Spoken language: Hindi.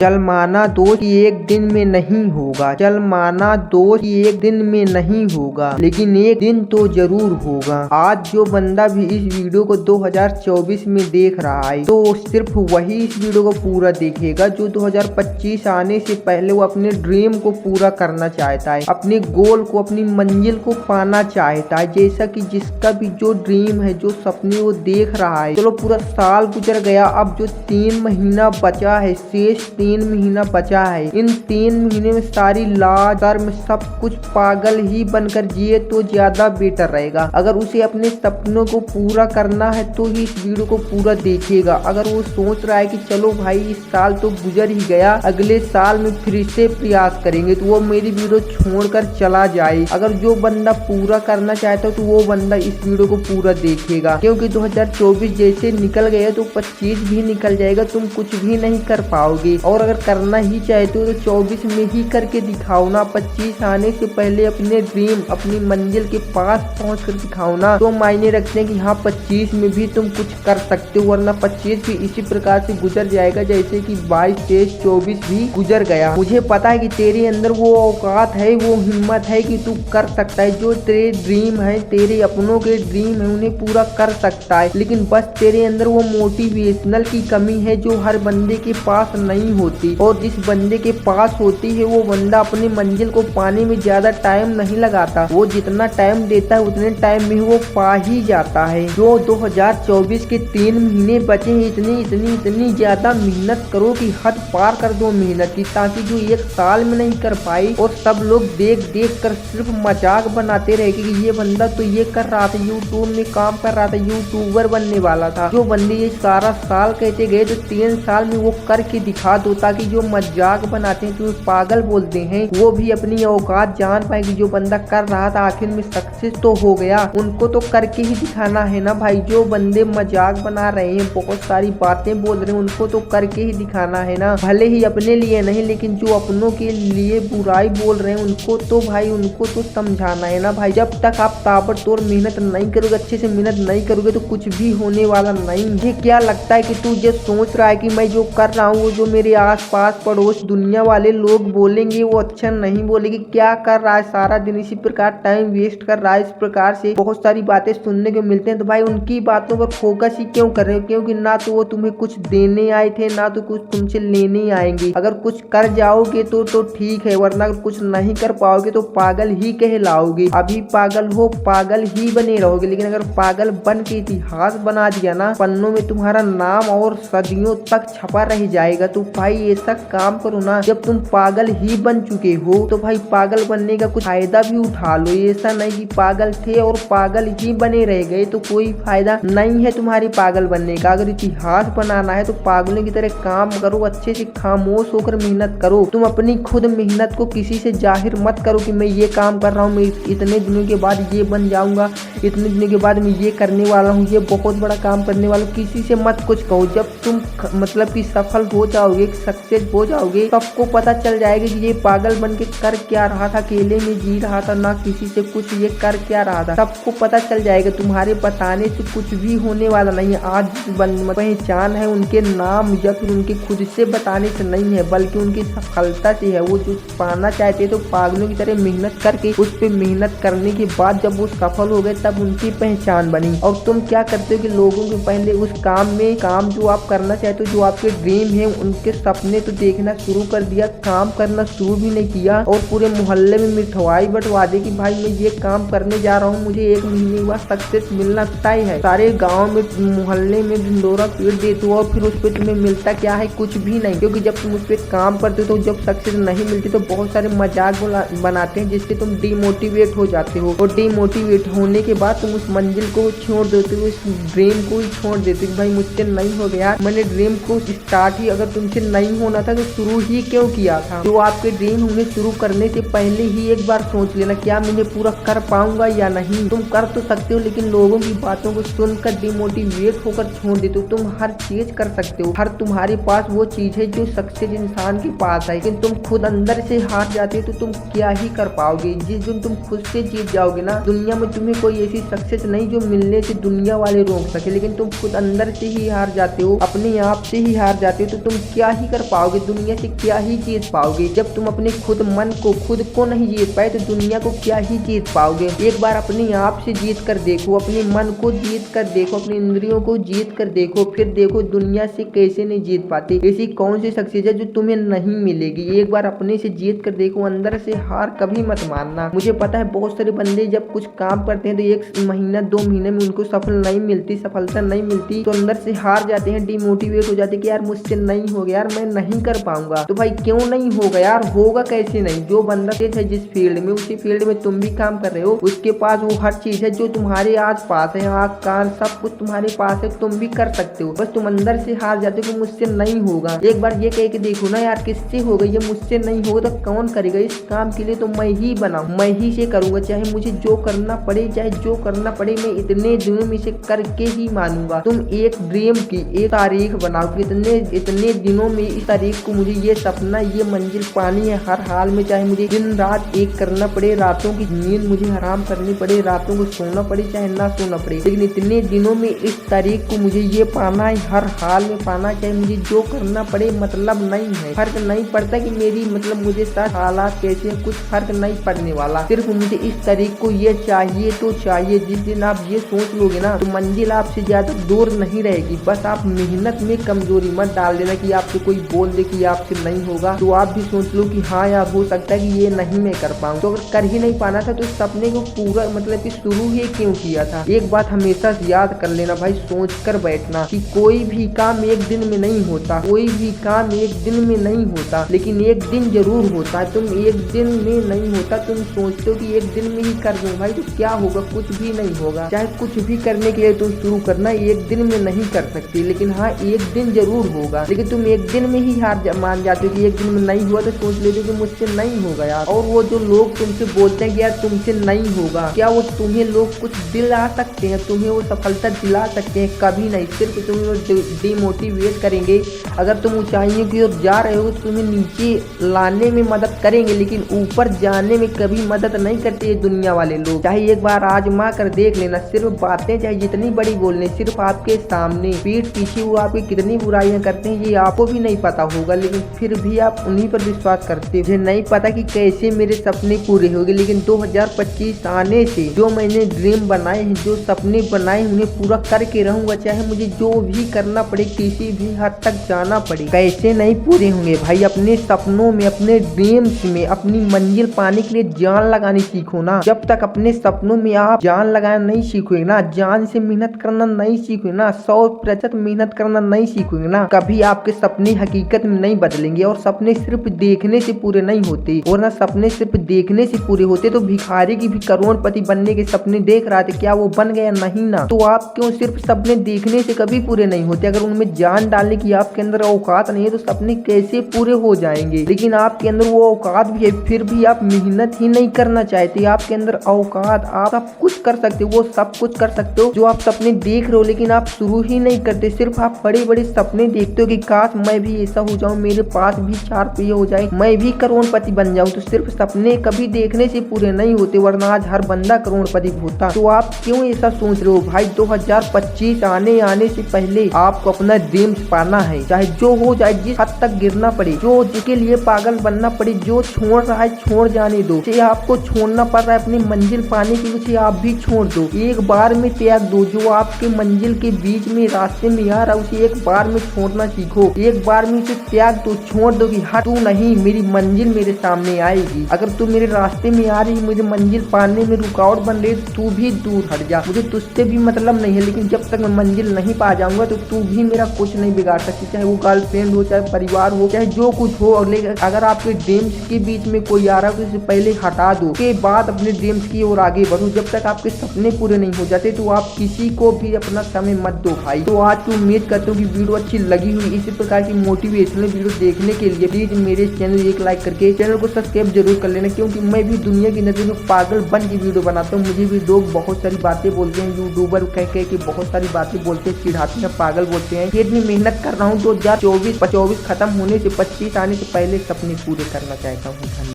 चल माना दोस्त एक दिन में नहीं होगा, चल माना दोस्त एक दिन में नहीं होगा, लेकिन एक दिन तो जरूर होगा। आज जो बंदा भी इस वीडियो को 2024 में देख रहा है तो सिर्फ वही इस वीडियो को पूरा देखेगा जो 2025 आने से पहले वो अपने ड्रीम को पूरा करना चाहता है, अपने गोल को, अपनी मंजिल को पाना चाहता है। जैसा कि जिसका भी जो ड्रीम है, जो सपने वो देख रहा है। चलो पूरा साल गुजर गया, अब जो 3 महीना बचा है, शेष 3 महीना बचा है, इन 3 महीने में सारी लाज में सब कुछ पागल ही बनकर जिए तो ज्यादा बेटर रहेगा। अगर उसे अपने सपनों को पूरा करना है तो ही इस वीडियो को पूरा देखेगा। अगर वो सोच रहा है कि चलो भाई इस साल तो गुजर ही गया, अगले साल में फिर से प्रयास करेंगे, तो वो मेरी वीडियो छोड़कर चला जाए। अगर जो बंदा पूरा करना चाहता है तो वो बंदा इस वीडियो को पूरा देखेगा, क्योंकि 2024 जैसे निकल गया तो 25 भी निकल जाएगा, तुम कुछ भी नहीं कर पाओगे। और अगर करना ही चाहते हो तो 24 में ही करके दिखाओ ना। 25 आने से पहले अपने ड्रीम, अपनी मंजिल के पास पहुंच कर दिखाओ ना, तो मायने रखते हैं कि हाँ 25 में भी तुम कुछ कर सकते हो, वरना 25 भी इसी प्रकार से गुजर जाएगा जैसे कि 22, 23, 24 भी गुजर गया। मुझे पता है कि तेरे अंदर वो औकात है, वो हिम्मत है कि तू कर सकता है। जो तेरे ड्रीम है, तेरे अपनों के ड्रीम है, उन्हें पूरा कर सकता है, लेकिन बस तेरे अंदर वो मोटिवेशनल की कमी है जो हर बंदे के पास नहीं होती। और जिस बंदे के पास होती है वो बंदा अपनी मंजिल को पाने में ज्यादा टाइम नहीं लगाता, वो जितना टाइम देता है उतने टाइम में वो पा ही जाता है। जो 2024 के 3 महीने बचे हैं, इतनी ज्यादा मेहनत करो कि हद पार कर दो मेहनत की, ताकि जो एक साल में नहीं कर पाई और सब लोग देख कर सिर्फ मजाक बनाते रहे कि ये बंदा तो ये कर रहा था, यूट्यूब में काम कर रहा था, यूट्यूबर बनने वाला था। जो बंदे ये सारा साल कहते गए तो 3 साल में वो करके दिखा दो, ताकि जो मजाक बनाते हैं, तुम्हें पागल बोलते हैं, वो भी अपनी औकात जान पाए कि जो बंदा कर रहा था आखिर में सक्सेस तो हो गया। उनको तो करके ही दिखाना है ना भाई। जो बंदे मजाक बना रहे हैं, बहुत सारी बातें बोल रहे हैं, उनको तो करके ही दिखाना है ना। भले ही अपने लिए नहीं, लेकिन जो अपनों के लिए बुराई बोल रहे हैं उनको तो भाई, उनको तो समझाना है ना भाई। जब तक आप ताबड़तोड़ मेहनत नहीं करोगे, अच्छे से मेहनत नहीं करोगे तो कुछ भी होने वाला नहीं। मुझे क्या लगता है कि तू जो सोच रहा है कि मैं जो कर रहा हूँ, वो जो मेरे आस पास पड़ोस दुनिया वाले लोग बोलेंगे वो अच्छा नहीं बोलेंगे। क्या कर रहा है, सारा दिन इसी प्रकार टाइम वेस्ट कर रहा है, इस प्रकार से बहुत सारी बातें सुनने को मिलते हैं। तो भाई उनकी बातों पर फोकस ही क्यों कर रहे हो? क्योंकि ना तो वो तुम्हें कुछ देने आए थे, ना तो कुछ तुमसे लेने आएंगे। अगर कुछ कर जाओगे तो ठीक है, वरना अगर कुछ नहीं कर पाओगे तो पागल ही कहलाओगे। अभी पागल हो, पागल ही बने रहोगे, लेकिन अगर पागल बन के इतिहास बना दिया ना, पन्नों में तुम्हारा नाम और सदियों तक छपा रह जाएगा। तो भाई ऐसा काम करो ना, जब तुम पागल ही बन चुके हो तो भाई पागल बनने का कुछ फायदा भी उठा लो। ऐसा नहीं कि पागल थे और पागल ही बने रह गए, तो कोई फायदा नहीं है तुम्हारी पागल बनने का। अगर इतिहास बनाना है तो पागलों की तरह काम करो, अच्छे से खामोश होकर मेहनत करो। तुम अपनी खुद मेहनत को किसी से जाहिर मत करो कि मैं ये काम कर रहा हूँ, मैं इतने दिनों के बाद ये बन जाऊंगा, इतने दिनों के बाद मैं ये करने वाला हूँ, ये बहुत बड़ा काम करने वाला हूँ। किसी से मत कुछ कहो। जब तुम मतलब कि सफल हो जाओगे, सक्सेस हो जाओगे, सबको पता चल जाएगा कि ये पागल बन के कर क्या रहा था, अकेले में जी रहा था, ना किसी से कुछ ये कर क्या रहा था, सबको पता चल जाएगा। तुम्हारे बताने से कुछ भी होने वाला नहीं है। आज पहचान है उनके नाम या फिर उनके खुद से बताने से नहीं है, बल्कि उनकी सफलता से है। वो जो पाना चाहते तो पागलों की तरह मेहनत करके, उस पर मेहनत करने के बाद जब वो सफल हो गए तब उनकी पहचान बनी। और तुम क्या करते हो कि लोगों के पहले उस काम जो आप करना चाहते हो, जो आपके ड्रीम है, उनके सपने तो देखना शुरू कर दिया, काम करना शुरू भी नहीं किया, और पूरे मोहल्ले में मिठाई बंटवा दी कि भाई मैं ये काम करने जा रहा हूँ, मुझे 1 महीने बाद सक्सेस मिलना तय है। सारे गाँव में, मोहल्ले में ढिंडोरा पीट देते हो और फिर उस पर तुम्हें मिलता क्या है? कुछ भी नहीं। क्योंकि जब तुम उस पर काम करते हो तो जब सक्सेस नहीं मिलती तो बहुत सारे मजाक बनाते हैं, जिससे तुम डिमोटिवेट हो जाते हो, और डिमोटिवेट होने के बाद तुम उस मंजिल को छोड़ देते हो, उस ड्रीम को ही छोड़ देते हो। भाई मुझसे नहीं हो गया, मैंने ड्रीम को स्टार्ट ही, अगर तुमसे नहीं होना था तो शुरू ही क्यों किया था? जो आपके ड्रीम होंगे शुरू करने से पहले ही एक बार सोच लेना, क्या मैं पूरा कर पाऊंगा या नहीं। तुम कर तो सकते हो, लेकिन लोगों की बातों को सुनकर डिमोटिवेट होकर छोड़ देते हो। तुम हर चीज कर सकते हो, हर तुम्हारे पास वो चीज है जो सक्सेस इंसान के पास है, लेकिन तुम खुद अंदर से हार जाते हो तो तुम क्या ही कर पाओगे। जिस दिन तुम खुद से जीत जाओगे ना, दुनिया में तुम्हें कोई ऐसी सक्सेस नहीं जो मिलने से दुनिया वाले रोक सके, लेकिन तुम खुद अंदर से ही हार जाते हो, अपने आप से ही हार जाते हो, तो तुम क्या ही कर पाओगे, दुनिया से क्या ही जीत पाओगे। जब तुम अपने खुद मन को खुद को नहीं जीत पाए तो दुनिया को क्या ही जीत पाओगे। एक बार अपने आप से जीत कर देखो, अपने मन को जीत कर देखो, अपनी इंद्रियों को जीत कर देखो, फिर देखो दुनिया से कैसे नहीं जीत पाते। ऐसी कौन सी शख्सियत है जो तुम्हें नहीं मिलेगी। एक बार अपने से जीत कर देखो, अंदर से हार कभी मत मानना। मुझे पता है बहुत सारे बंदे जब कुछ काम करते हैं तो 1 महीना 2 महीने में उनको सफलता नहीं मिलती तो अंदर से हार जाते हैं, डिमोटिवेट हो जाते हैं कि यार मुझसे नहीं होगा, यार मैं नहीं कर पाऊंगा। तो भाई क्यों नहीं होगा यार, होगा कैसे नहीं। जो बंदा तेज है जिस फील्ड में, उसी फील्ड में तुम भी काम कर रहे हो, उसके पास वो हर चीज है जो तुम्हारे आस पास है, आँख कान सब कुछ तुम्हारे पास है, तुम भी कर सकते हो। बस तुम अंदर से हार जाते हो कि मुझसे नहीं होगा। एक बार ये कह के देखो ना यार किससे होगा, ये मुझसे नहीं होगा तो कौन करेगा। इस काम के लिए तो मैं ही बनाऊं, मैं ही से करूंगा, चाहे मुझे जो करना पड़े, चाहे जो करना पड़े, मैं इतने दिनों में से करके ही मानूंगा। तुम एक ड्रीम की एक तारीख बनाओ कि इतने दिनों में इस तारीख को मुझे ये सपना ये मंजिल पानी है हर हाल में, चाहे मुझे दिन रात एक करना पड़े, रातों की नींद मुझे हराम करनी पड़े, रातों को सोना पड़े चाहे ना सोना पड़े, लेकिन इतने दिनों में इस तारीख को मुझे ये पाना है, हर हाल में पाना, चाहे मुझे जो करना पड़े। मतलब नहीं है, फर्क नहीं पड़ता कि मेरी मतलब मुझे साथ हालात कैसे, कुछ फर्क नहीं पड़ने वाला। सिर्फ मुझे इस तारीख को ये चाहिए तो चाहिए। जिस दिन आप ये सोच लोगे ना तो मंजिल आपसे ज्यादा दूर नहीं रहेगी। बस आप मेहनत में कमजोरी मत डाल देना कि आपसे कोई बोल दे कि आपसे नहीं होगा तो आप भी सोच लो कि हाँ यार हो सकता है कि ये नहीं मैं कर पाऊँ। तो अगर कर ही नहीं पाना था तो इस सपने को पूरा मतलब कि शुरू ही क्यों किया था। एक बात हमेशा याद कर लेना भाई, सोच कर बैठना कि कोई भी काम एक दिन में नहीं होता, कोई भी काम एक दिन में नहीं होता, लेकिन एक दिन जरूर होता है। तुम एक दिन में नहीं होता, तुम सोचते हो कि एक दिन में ही कर दूं भाई तो क्या होगा, कुछ भी नहीं होगा। चाहे कुछ भी करने के लिए तुम शुरू करना एक दिन में नहीं कर सकते, लेकिन हाँ एक दिन जरूर होगा। लेकिन तुम एक दिन में ही हार मान जाते हो कि एक दिन में नहीं हुआ तो सोच लेते हो कि मुझसे नहीं होगा यार। और वो जो लोग तुमसे बोलते हैं कि यार तुमसे नहीं होगा, क्या वो तुम्हें लोग कुछ दिला सकते हैं, तुम्हें वो सफलता दिला सकते हैं? कभी नहीं। सिर्फ तुम्हें वो डिमोटिवेट करेंगे। अगर तुम ऊंचाइयों की ओर जा रहे हो तो तुम्हें नीचे लाने में मदद करेंगे, लेकिन ऊपर जाने में कभी मदद नहीं करते ये दुनिया वाले लोग। चाहे एक बार आजमा कर देख लेना, सिर्फ बातें चाहे जितनी बड़ी बोलने, सिर्फ आपके सामने पीठ पीछे वो आपकी कितनी बुराइयां करते हैं ये आपको भी नहीं पता होगा, लेकिन फिर भी आप उन्हीं पर विश्वास करते हो। मुझे नहीं पता कि कैसे मेरे सपने पूरे होंगे, लेकिन 2025 आने से जो मैंने ड्रीम बनाए हैं, जो सपने बनाए उन्हें पूरा करके रहूंगा, चाहे मुझे जो भी करना पड़े, किसी भी हद तक जाना पड़े। कैसे नहीं पूरे होंगे भाई, अपने सपनों में, अपने ड्रीम्स में, अपनी मंजिल पाने के लिए जान लगानी सीखो ना। जब तक अपने सपनों में आप जान लगाना नहीं सीखोगे ना, जान से मेहनत करना नहीं सीखोगे ना, 100% मेहनत करना नहीं सीखोगे ना, कभी आपके सपने हकीकत में नहीं बदलेंगे। और सपने सिर्फ देखने से पूरे नहीं होते, और ना सपने सिर्फ देखने से पूरे होते तो भिखारी की भी करोड़पति बनने के सपने देख रहा था, क्या वो बन गया? नहीं ना। तो आप क्यों सिर्फ सपने देखने से कभी पूरे नहीं होते? अगर उनमें जान डालने की आपके अंदर औकात नहीं है तो सपने कैसे पूरे हो जाएंगे? लेकिन आपके अंदर वो औकात भी है, फिर भी आप मेहनत ही नहीं करना चाहते। आपके अंदर औकात, आप सब कुछ कर सकते हो, वो सब कुछ कर सकते हो जो आप सपने देख रहे हो, लेकिन आप शुरू ही नहीं करते। सिर्फ आप बड़े बड़े सपने देखते हो कि काश मैं भी ऐसा हो जाऊं, मेरे पास भी 4 पहिए हो जाए, मैं भी करोड़पति बन जाऊं। तो सिर्फ सपने कभी देखने से पूरे नहीं होते, वरना आज हर बंदा करोड़पति होता। तो आप क्यों ऐसा सोच रहे हो भाई? 2025 आने से पहले आपको अपना ड्रीम्स पाना है, चाहे जो हो जाए, जिस हद तक गिरना पड़े, जो जिसके लिए पागल बनना पड़े, जो छोड़ रहा है छोड़ जाने दो। चाहे आपको छोड़ना पड़ रहा है अपनी मंजिल पाने के लिए, आप भी छोड़ दो, एक बार में त्याग दो। जो आपके मंजिल के बीच में रास्ते में आ रहा है उसे एक बार में छोड़ना सीखो, एक बार में उसे त्याग दो, छोड़ दो कि हाँ तू नहीं, मेरी मंजिल मेरे सामने आएगी। अगर तू मेरे रास्ते में आ रही, मुझे मंजिल पाने में रुकावट बन रही, तू भी दूर हट जा। मुझे तुझसे भी मतलब नहीं है, लेकिन जब तक मैं मंजिल नहीं पा जाऊंगा तो तू भी मेरा कुछ नहीं बिगाड़ सकती, चाहे वो गर्लफ्रेंड हो, चाहे परिवार हो, चाहे जो कुछ हो। और लेकिन अगर आपके ड्रीम्स के बीच में कोई आ रहा है तो उसे पहले हटा दो, के बाद अपने ड्रीम्स की ओर आगे बढ़ो। जब तक आपके सपने पूरे नहीं हो जाते तो आप किसी को भी अपना समय मत दो भाई। तो आज की उम्मीद करता हूँ कि वीडियो अच्छी लगी हुई। इसी प्रकार की मोटिवेशनल वीडियो देखने के लिए प्लीज मेरे चैनल एक लाइक करके चैनल को सब्सक्राइब जरूर कर लेना, क्योंकि मैं भी दुनिया की नजर में पागल बन की वीडियो बनाता हूँ। मुझे भी लोग बहुत सारी बातें बोलते हैं, यूट्यूबर कह के बहुत सारी बातें बोलते हैं, चिढ़ाते हैं, पागल बोलते हैं। फिर भी मेहनत कर रहा हूँ। 2024 खत्म होने से 25 आने से पहले सपने पूरे करना चाहता हूँ।